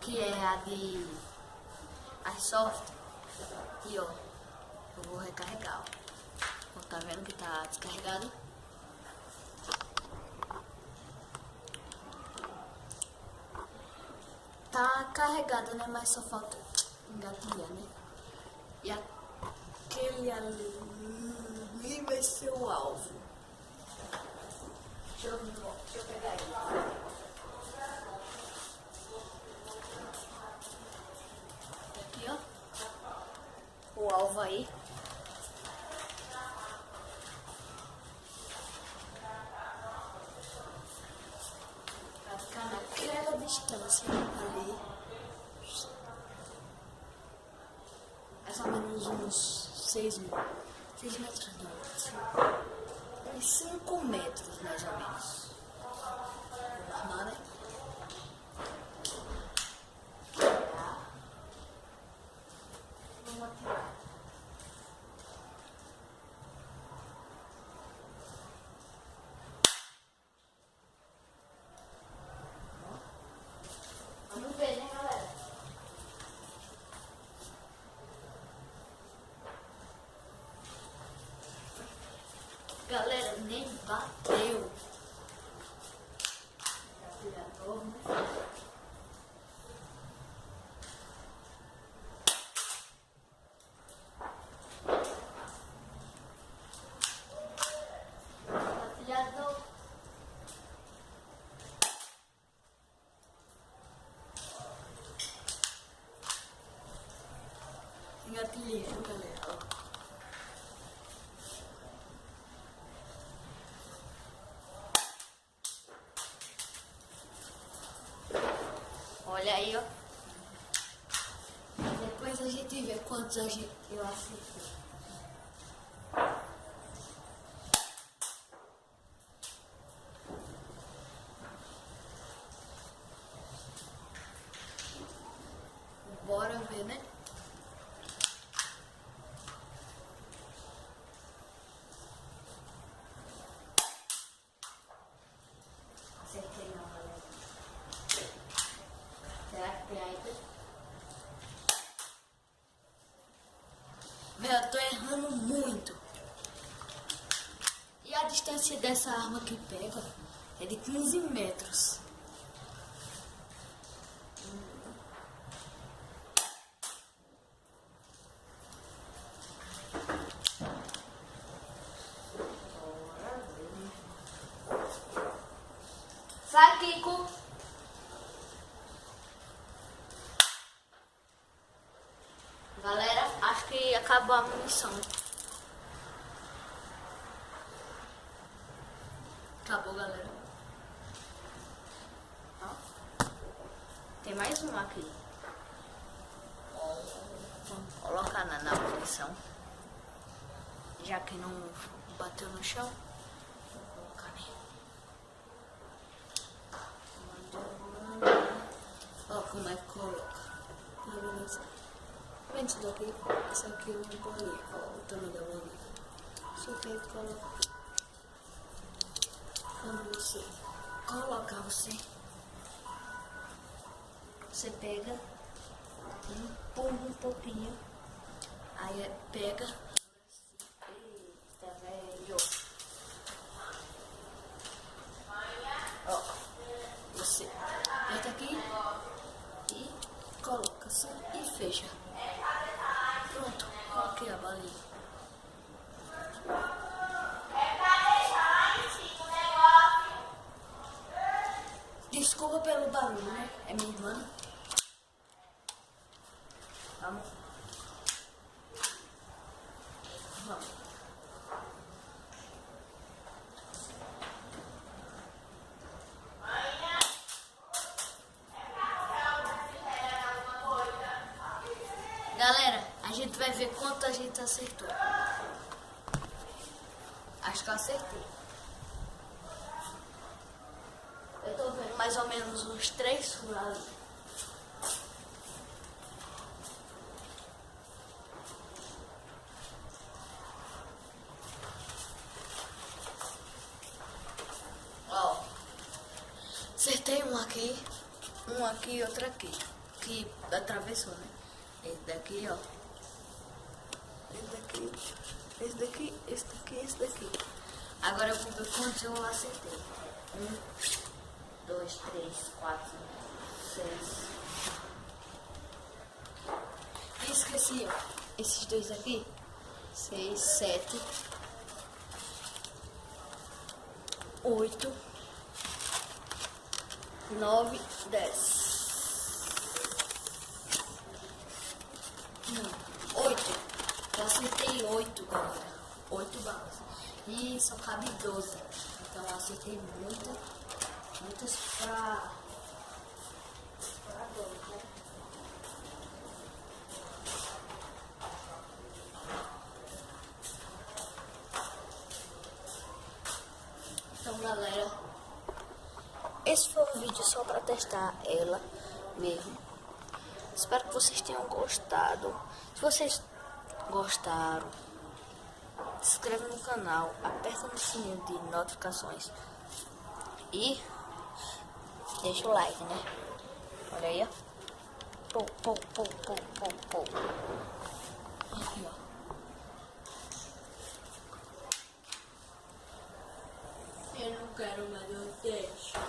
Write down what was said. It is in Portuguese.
que é a de Airsoft. E ó, eu vou recarregar, ó. Tá vendo que tá descarregado? Tá carregada, né? Mas só falta engatilhar, né? E aquele ali vai ser o alvo. Deixa eu pegar ele. Aqui, ó. O alvo aí. Vai ficar naquela distância ali. Mais ou menos uns 6 metros não. Uns 5 metros mais ou menos. Vou armar, né? Vamos atirar. Vamos ver, né, galera? Galera, nem bateu. Atirador, né? Atirador. Engatilhei, viu, galera? Olha aí, ó. Depois a gente vê quantos eu acertei. Bora ver, né? Acertei não, galera. Será que tem ainda? Meu, eu tô errando muito. E a distância dessa arma que pega é de 15 metros. Sai, Kiko! Galera, acho que acabou a munição. Acabou, galera. Ó. Tem mais um aqui. Vamos colocar na munição. Já que não bateu no chão. Vou colocar nele. Ó, como é que coloca. Vem isso daqui. Isso aqui é uma bolinha. Ó, o tamanho da bolinha. Isso aqui coloca. Quando você colocar, você pega, empurra um pouquinho, aí pega, eita velho, ó, você aperta aqui e coloca assim e fecha, pronto, coloquei a balinha. Desculpa pelo barulho, né? É minha irmã. Vamos. Vamos. Galera, a gente vai ver quanto a gente acertou. Acho que eu acertei. Eu tô vendo mais ou menos uns 3 furos ali. Ó, acertei um aqui e outro aqui. que atravessou, né? Esse daqui, ó. Esse daqui. Agora eu vou ver quantos eu acertei. 1, 2, 3, 4, 5, 6. Esqueci, ó. Esses dois aqui. 6, 7, 8, 9, 10. Não, 8. Eu acertei 8, galera. 8 balas. E só cabe 12. Então eu acertei muitas pra 12, né? Então, galera, esse foi um vídeo só pra testar ela mesmo. Espero que vocês tenham gostado. Se vocês gostaram, se inscreve no canal, aperta no sininho de notificações e deixa o like, né? Olha aí, ó. Pô. Aqui, ó. Eu não quero mais o teste.